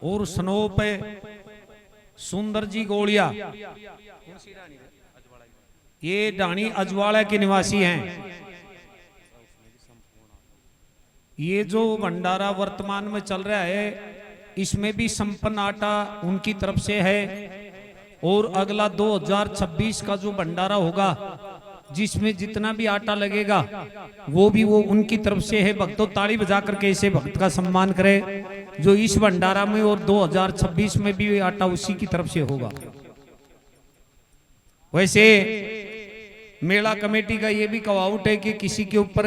और सनोप सुंदर जी गोलिया, ये ढाणी अजवाड़ा के निवासी हैं। ये जो भंडारा वर्तमान में चल रहा है इसमें भी संपन्न आटा उनकी तरफ से है, और अगला 2026 का जो भंडारा होगा जिसमें जितना भी आटा लगेगा वो भी वो उनकी तरफ से है। भक्तों ताली बजा करके इसे भक्त का सम्मान करें जो इस भंडारा में और 2026 में भी आटा उसी की तरफ से होगा। वैसे मेला कमेटी का ये भी कवाउट है कि किसी के ऊपर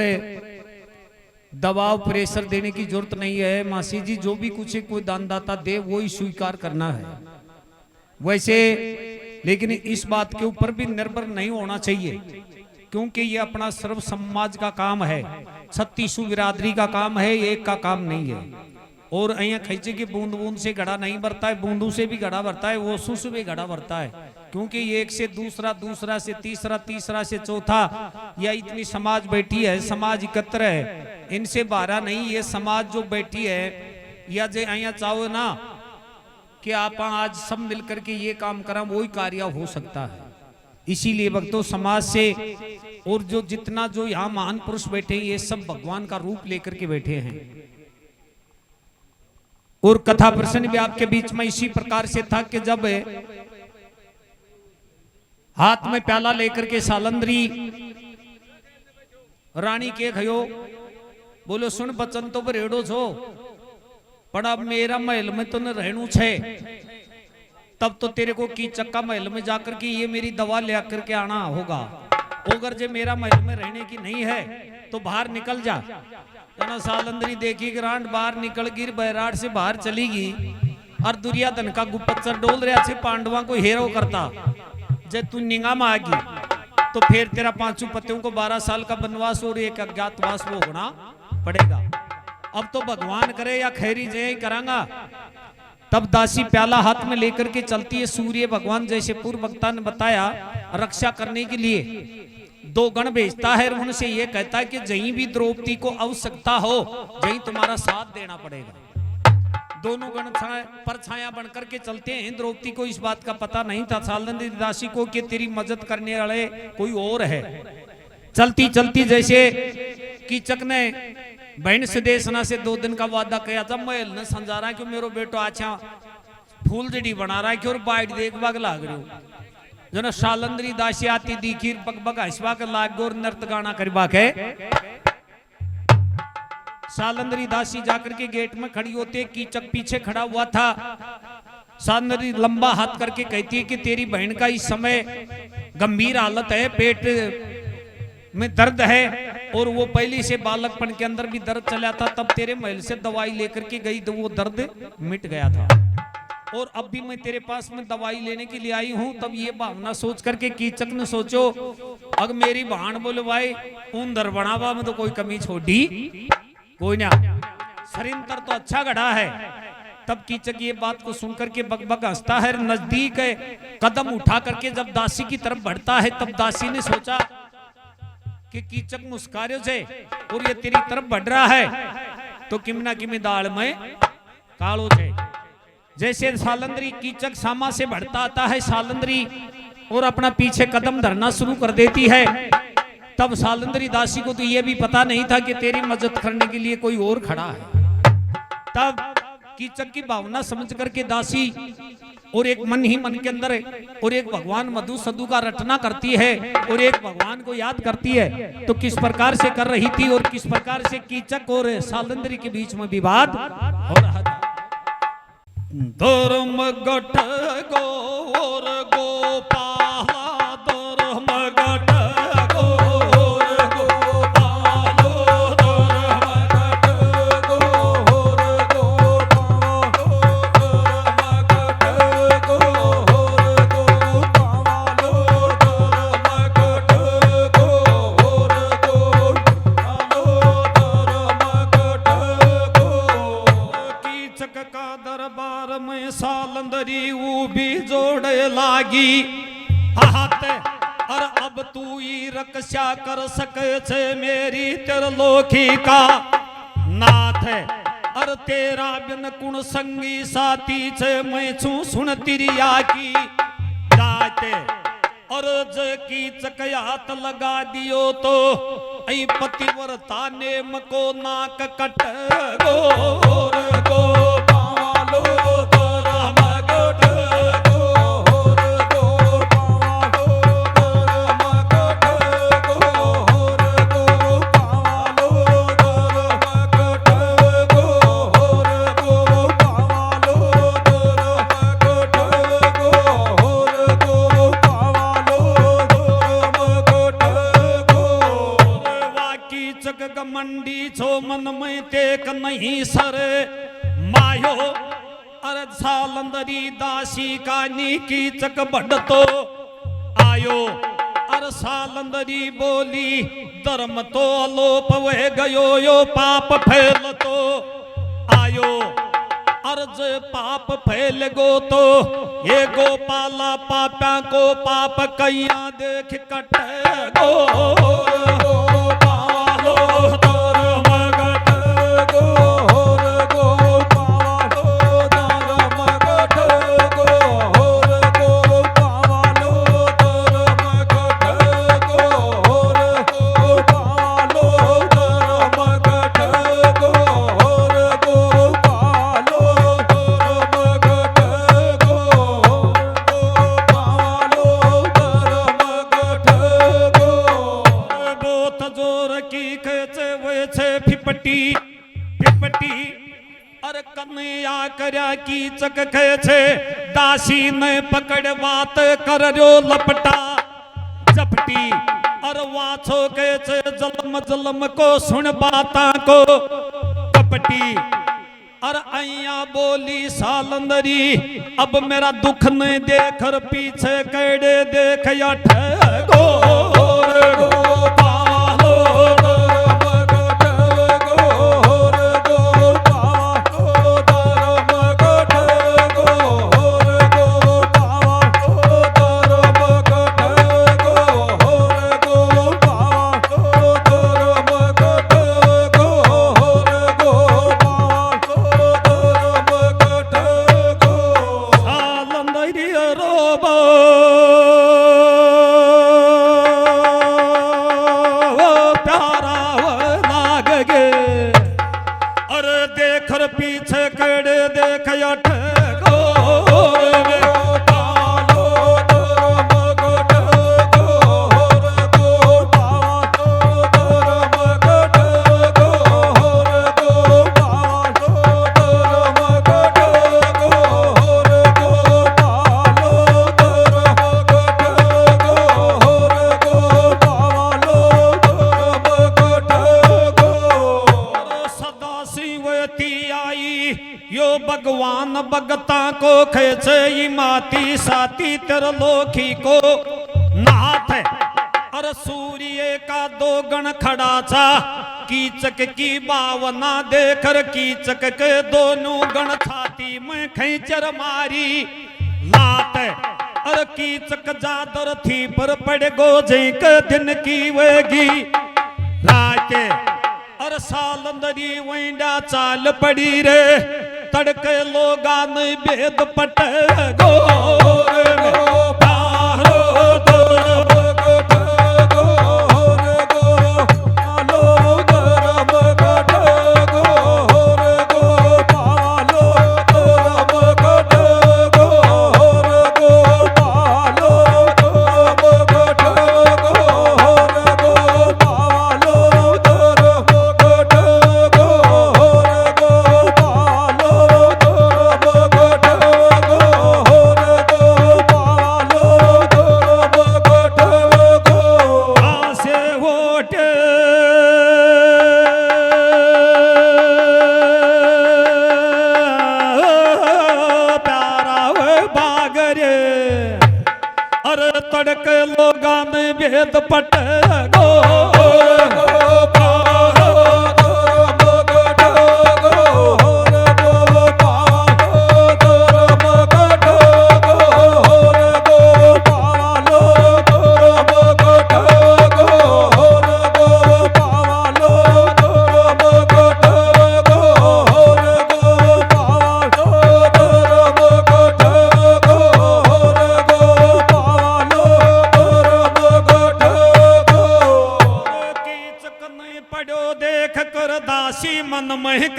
दबाव प्रेशर देने की जरूरत नहीं है। मासी जी जो भी कुछ कोई दानदाता दे वो ही स्वीकार करना है। वैसे लेकिन इस बात के ऊपर भी निर्भर नहीं होना चाहिए क्योंकि ये अपना सर्व समाज का काम है, 36 बिरादरी का काम है, एक का काम नहीं है। और अहिया खींचे की बूंद बूंद से घड़ा नहीं भरता है, बूंदों से भी घड़ा भरता है, वो सु से भी घड़ा भरता है। क्योंकि एक से दूसरा, दूसरा से तीसरा, तीसरा से चौथा, या इतनी समाज बैठी है, समाज एकत्र है, इनसे बारह नहीं, ये समाज जो बैठी है या जो अहिया चाहो ना कि आप आज सब मिलकर के ये काम करा, वही कार्य हो सकता है। इसीलिए भक्तों समाज से और जो जितना जो यहाँ महान पुरुष बैठे हैं ये सब भगवान का रूप लेकर के बैठे हैं। और कथा प्रसंग भी आपके बीच में इसी प्रकार से था कि जब हाथ में प्याला लेकर के सालंदरी रानी के खयो बोलो सुन बचन तो बरेड़ो छो पर अब मेरा महल में तो न रहनू छे, तब तो तेरे को की चक्का महल में जाकर के ये मेरी दवा ले आकर के आना होगा। अगर जो मेरा महल में रहने की नहीं है तो बाहर निकल जा। जना सालंदरी देखी ग्रांड बाहर निकल गिर बैराट से बाहर चली गई और दुर्योधन का गुप्तचर डोल रहा से पांडवा को हेरो करता। जब तू निगाह में आगी तो फिर तेरा 5 पतियों को 12 साल का वनवास और एक अज्ञातवास भोगना पड़ेगा। अब तो भगवान करे या खैरी जय करांगा। तब दासी प्याला हाथ में लेकर के चलती है। सूर्य भगवान जैसे पूर्व वक्ता ने बताया रक्षा करने के लिए 2 गण भेजता है, उनसे यह कहता है कि जहीं भी द्रौपदी को आवश्यकता हो जहीं तुम्हारा साथ देना पड़ेगा। दोनों गण परछाया बनकर के चलते हैं। द्रौपदी को इस बात का पता नहीं था सालंदी दासी को कि तेरी मदद करने वाले कोई और है। चलती चलती जैसे कीचक ने बहन सुदेशना से 2 दिन का वादा किया था, महल ने समझा रहा है कि मेरो बेटो अच्छा फूल जड़ी बना रहा है कि और बाइट देख बाग लाग रही हो। जो सालंदरी दासी आती दिखी पग पग हंसवा के लाग और नृत्य गाना करवा के सालंदरी दासी जाकर के गेट में खड़ी होते, कीचक पीछे खड़ा हुआ था। सालंदरी लंबा हाथ करके कहती है कि तेरी बहन का इस समय गंभीर हालत है, पेट में दर्द है और वो पहले से बालकपन के अंदर भी दर्द चला था। तब तेरे महल से दवाई लेकर के गई तो वो दर्द मिट गया था और अब भी मैं तेरे पास में दवाई लेने के लिए आई हूं। तब ये भावना सोच करके कीचक ने सोचो अगर मेरी बहन बोले भाई उन दर बनावा में तो कोई कमी छोड़ी कोई ना, सरिंतर तो अच्छा गढ़ा है। तब कीचक ये बात को सुनकर के बकबक हंसता है। नजदीक है कदम उठा करके जब दासी की तरफ बढ़ता है तब दासी ने सोचा कि कीचक मुस्कारे से और ये तेरी तरफ बढ़ रहा है तो किमना किमी दाल में कालो से। जैसे सालंदरी कीचक सामा से बढ़ता आता है सालंदरी और अपना पीछे कदम धरना शुरू कर देती है। तब सालंदरी दासी को तो ये भी पता नहीं था कि तेरी मदद करने के लिए कोई और खड़ा है। तब कीचक की भावना समझ करके दासी और एक मन ही मन के अंदर और एक भगवान मधु सदु का रटना करती है और एक भगवान को याद करती है। तो किस प्रकार से कर रही थी और किस प्रकार से कीचक और सालंदरी के बीच में विवाद हो रहा था। धर्म गठ गो और गोपाला, धर्म गठ गो और गोपालो, धर्म गठ गो और गोपालो, धर्म गठ गो और गोपालो, धर्म गठ गो और गोपालो, धर्म गठ गो। कीचक का दरबार में सालंदरी वो भी जोड़े लागी हाथ और अब तू ही रक्षा कर सके छे मेरी त्रिलोकी का नाथ। अर तेरा बिन कुण संगी साथी छे मैं छू सुन तिरिया की जाते और ज की चकयात लगा दियो तो ऐ पतिव्रता ने मको नाक कट गोर गो पालो तोरा मगट गोर गो पालो तोरा मगट गोर गो पालो तोरा मगट गोर गो पालो तोरा मगट गोर गो पालो तोरा मगट गोर वाकी चक गमंडी छो मन में तेक नहीं सर मायो अरद सालंदरी दासी कानी की चक बढ़तो आयो अर सालंदरी बोली धर्म तो अलोप वह गयो यो पाप फैलतो आयो अर्ज पाप फैल गो तो ये गोपाला पापा को पाप कैया देख कट गो पालो तोर मगट गोर गो पालो तोर मगट गोर गो पालो तोर मगट गोर गो पालो तोर मगट गोर गो पालो तोर मगट गोर गो पालो तोर मगट गोर बोत जोर की खेचे वेचे फिपटी फिपटी अर कन्या करया की चक खेचे दासी ने पकड़ बात कर रो लपटा झपटी अर वाछो खेचे जलम जलम को सुन बाता को कपटी अर अया बोली सालंदरी अब मेरा दुख ने देखर पीछे कड़े देख या ठगोर गो पालो तोर मगट गोर गो पालो तोर मगट गोर गो पालो तोर मगट गोर गो पालो तोर मगट गोर गो पालो तोर मगट गो सालंदरी रोबो प्यारा लाग गे अरे देखर पीछे कड़े देख अठ गोर पालो तोर मगट गोर गो पालो तोर मगट गोर गो पालो तोर मगट गोर गो पालो तोर मगट गोर गो पालो तोर मगट गोर सदा शिवती आई यो भगवान भगता को खेचे ई माती साती त्रिलोकी को नाथ अर सूर्य का दो गण खड़ा था कीचक की भावना देखकर कीचक के दोनों गण छाती में खैचर मारी लात अर कीचक जादर थी पर पड़ गोजे के दिन की वेगी रात अर सालंदरी वैंडा चाल पड़ी रे तड़के लोगा ने भेद पट गोर गो पालो तोर मगट गोर गो पालो तोर मगट गोर गो पालो तोर मगट गोर गो पालो तोर मगट गोर गो पालो तोर मगट गोर गो पालो तोर मगट गोर गो पालो तोर मगट गो आसे होटे प्यारा वे बागरे अरे तड़क लोगा ने भेद पट गोर गो पालो तोर मगट गोर गो पालो तोर मगट गोर गो पालो तोर मगट गोर गो पालो तोर मगट गोर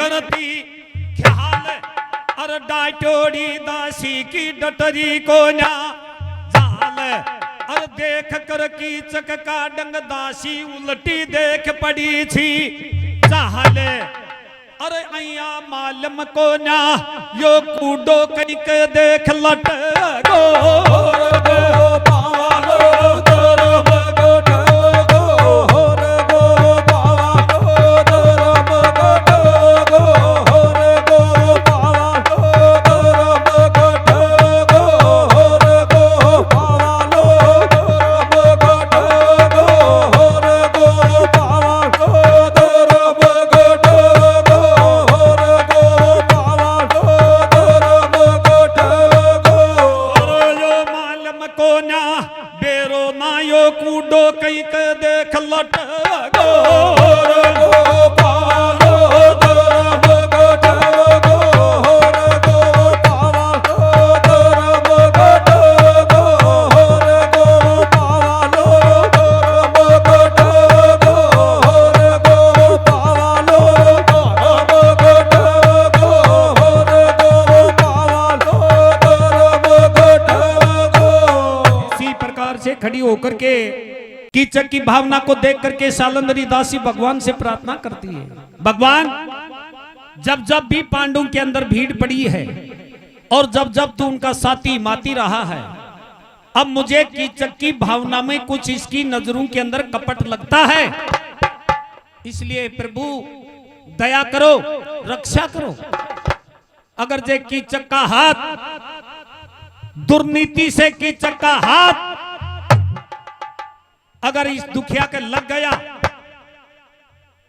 करती ख्याल, और डाटोड़ी दासी की डटरी को ना जाल, और देख कर कीचक का डंग दासी उल्टी देख पड़ी थी चाल, अरे अया मालम को ना यो कूडो कनिक देख लट गो खड़ी होकर के कीचक की भावना को देख करके सालंदरी दासी भगवान से प्रार्थना करती है, भगवान जब जब भी पांडवों के अंदर भीड़ पड़ी है और जब जब तू उनका साथी माती रहा है, अब मुझे कीचक की भावना में कुछ इसकी नजरों के अंदर कपट लगता है, इसलिए प्रभु दया करो, रक्षा करो। अगर जे कीचक का हाथ दुर्नीति से कीचक का हाथ अगर इस दुखिया के लग गया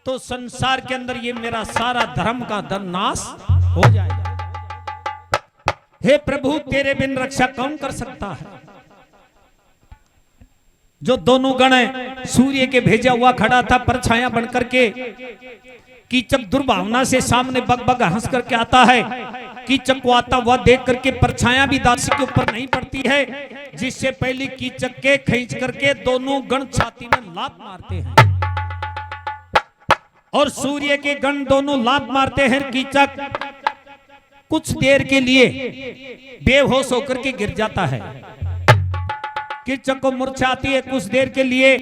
तो संसार के अंदर ये मेरा सारा धर्म का नाश हो जाएगा। हे प्रभु तेरे बिन रक्षा कौन कर सकता है। जो दोनों गण सूर्य के भेजा हुआ खड़ा था परछाया बनकर के, कीचक दुर्भावना से सामने बग हंस करके आता है। कीचक को आता हुआ देख करके परछाया भी दासी के ऊपर नहीं पड़ती है, जिससे पहले कीचक के खींच करके दोनों गण छाती में लात मारते हैं और सूर्य के गण दोनों लात मारते हैं। कीचक कुछ देर के लिए बेहोश होकर के गिर जाता है। कीचक को मूर्छा आती है कुछ देर के लिए।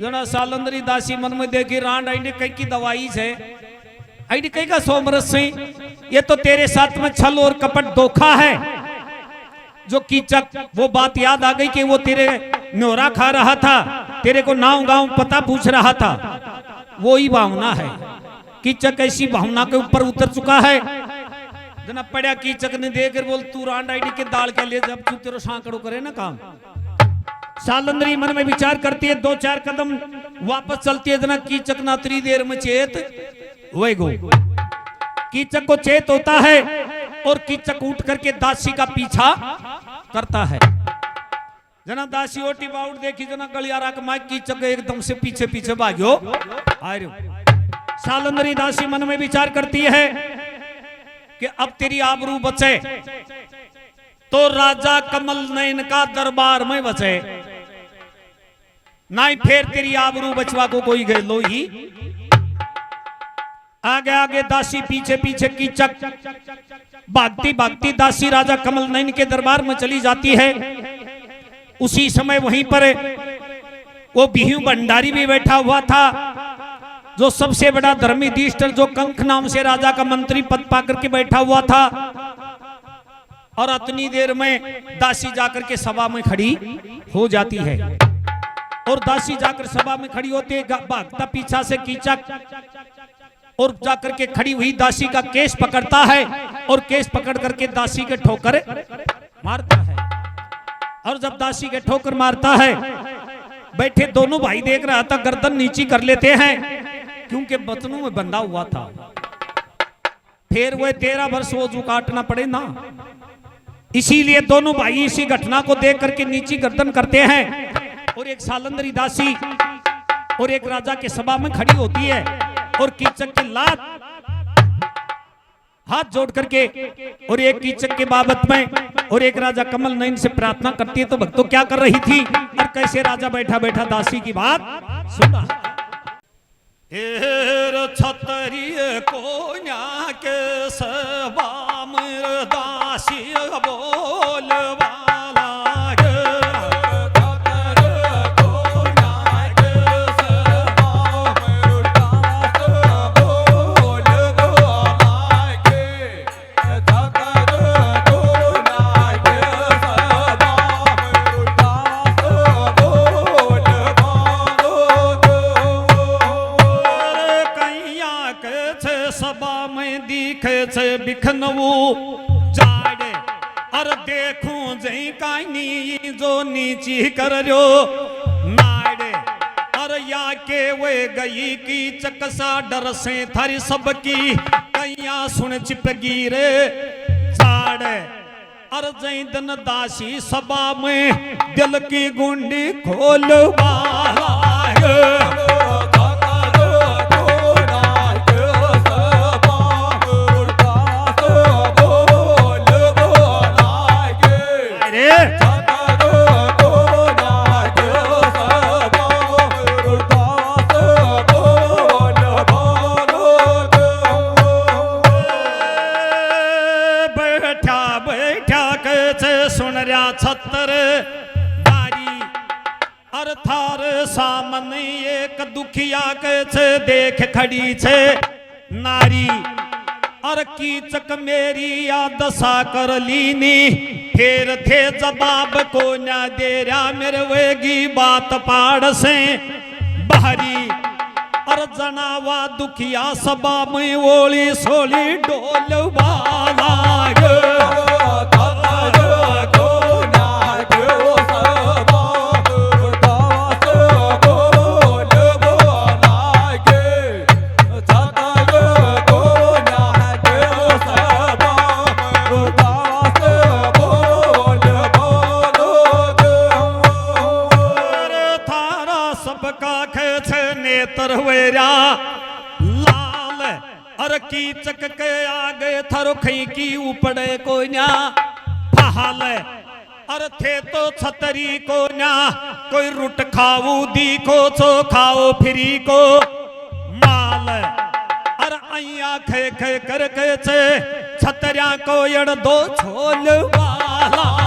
जना सालंदरी दासी मन में देखी रांड आई कई की दवाई से आई कई का सोमरस से, ये तो तेरे साथ में छल और कपट धोखा है। जो कीचक वो बात याद आ गई कि वो तेरे न्योरा खा रहा था, तेरे को नाव गांव पता पूछ रहा था, वो ही भावना है। कीचक ऐसी भावना के ऊपर उतर चुका है। जना पड़ा कीचक ने देकर बोल तू रांड आईडी के दाल के लिए जब तू तेरे सांकड़ो करे ना काम। सालंदरी मन में विचार करती है, दो चार कदम वापस चलती है। जना कीचक ना उतरी देर में चेत वही गो। कीचक को चेत होता है और कीचक उठ करके दासी का पीछा करता है। जना दासी ओटी बाउट देखी, जना गलियारा का माइक कीचक एकदम से पीछे पीछे भाग्यो आ रहे। सालंदरी दासी मन में विचार करती है कि अब तेरी आबरू बचे तो राजा कमल नयन का दरबार में बचे, नहीं फिर तेरी आबरू बचवा को कोई गए लो ही। आगे आगे दासी पीछे पीछे कीचक भागती भागती दासी राजा कमल नयन के दरबार में चली जाती है। उसी समय वहीं पर वो बिहू भंडारी भी बैठा हुआ था, जो सबसे बड़ा धर्मी युधिष्ठिर जो कंक नाम से राजा का मंत्री पद पाकर के बैठा हुआ था। और इतनी देर में दासी जाकर के सभा में खड़ी हो जाती है। और दासी जाकर सभा में खड़ी होते भागता पीछा से कीचक और जाकर के खड़ी हुई दासी का केस पकड़ता है और केस पकड़ करके दासी के ठोकर मारता है। और जब दासी के ठोकर मारता है, बैठे दोनों भाई देख रहा था, गर्दन नीची कर लेते हैं क्योंकि बतनों में बंधा हुआ था। फिर वह 13 वर्ष वो जो काटना पड़े ना, इसीलिए दोनों भाई इसी घटना को देख करके नीची गर्दन करते हैं। और एक सालंदरी दासी और एक राजा के सभा में खड़ी होती है और कीचक की लात हाथ जोड़ करके और एक कीचक के बाबत में और एक राजा कमल नयन से प्रार्थना करती है। तो भक्तों क्या कर रही थी और कैसे राजा बैठा बैठा दासी की बात सुन रहा। हेर छतरिय कोन्या के सभा दासी बोलवा बिखनवू जाड़े और देखूं जई कानी जो नीची कर रो नाड़े और या के वे गई की चकसा डर से थारी सबकी कैया सुन चिपगी रे जाड़े और जई दन दासी सभा में दिल की गुंडी खोलवा छतर बारी और थार सामने एक दुखिया के देख खड़ी छे नारी और कीचक मेरी याद सा कर लीनी फिर थे जवाब को न दे रहा मेरे वेगी बात पाड़ से बाहरी और जनावा दुखिया सभा में ओली सोली डोलवा लाल और कीचक के आगे थरो खई की उपड़े को न्या फहाल और थे तो छतरी को न्या कोई रुट खाऊ दी को चो खाओ फिरी को माल और अया खे खे कर के छे छतरिया को यड़ दो छोल वाला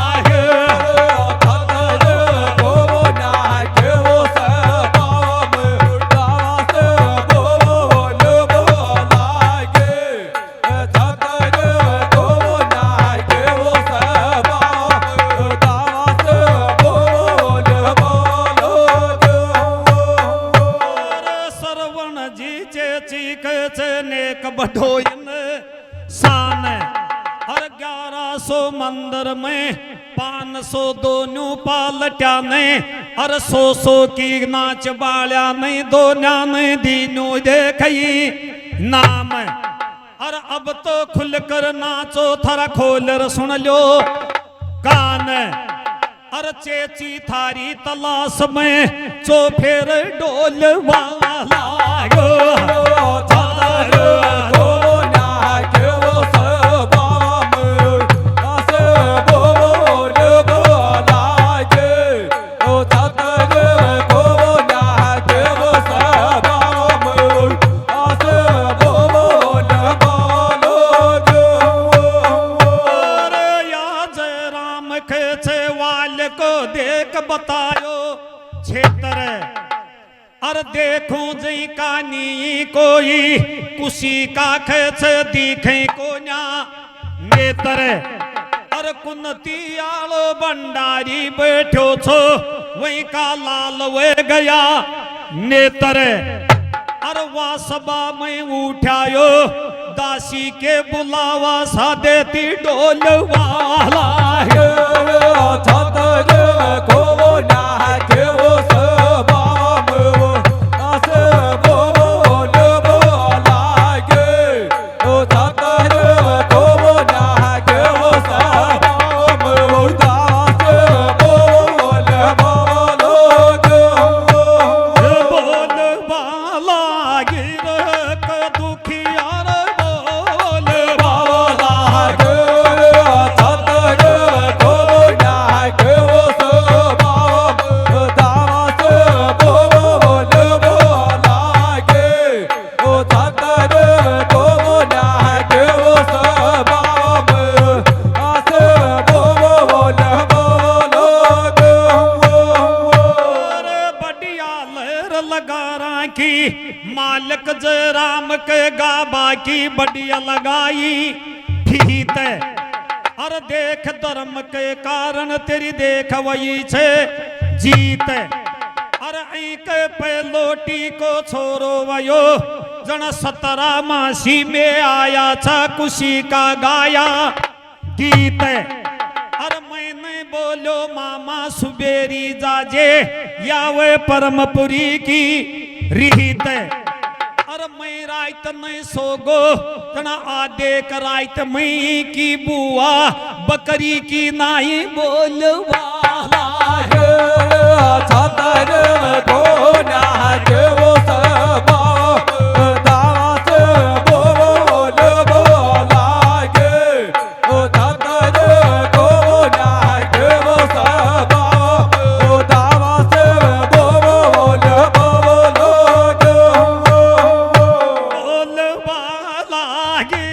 बढ़ोइन शान और 1100 मंदिर में 500 दोनों पालट्या ने और 100 की नाच बाल्या नहीं दोन्या ने दीनू देखई नाम और अब तो खुलकर नाचो थरा खोलर सुन लो कान और चेची थारी तलाश में चो फेर डोल वाला बतायो क्षेत्र और देखूं जी कानी कोई कुशी का खेच दिखे को न्या नेत्र और कुनती आलो भंडारी बैठो छो वही का लाल वे गया नेत्र और वा सभा में उठायो दासी के बुलावा सा देती डोल वाला दुखियार बोल वाला छतर मालिक जय राम के गाबा की बढ़िया लगाई ठीक है। अरे देख धर्म के कारण तेरी देख वही छे जीत। अरे ऐक पे लोटी को छोरो वयो जन 17 मासी में आया था खुशी का गाया गीत। अरे मैंने बोलो मामा सुबेरी जाजे या वे परमपुरी की रीत। अरे मैं रात नहीं सोगो जना आधे कराइत मई की बुआ बकरी की नाई बोलवाला छतर गोना के वो सब दास बोल बोलागे छतर गोना के वो सब दास बोल बोलोगे बोलवाला गे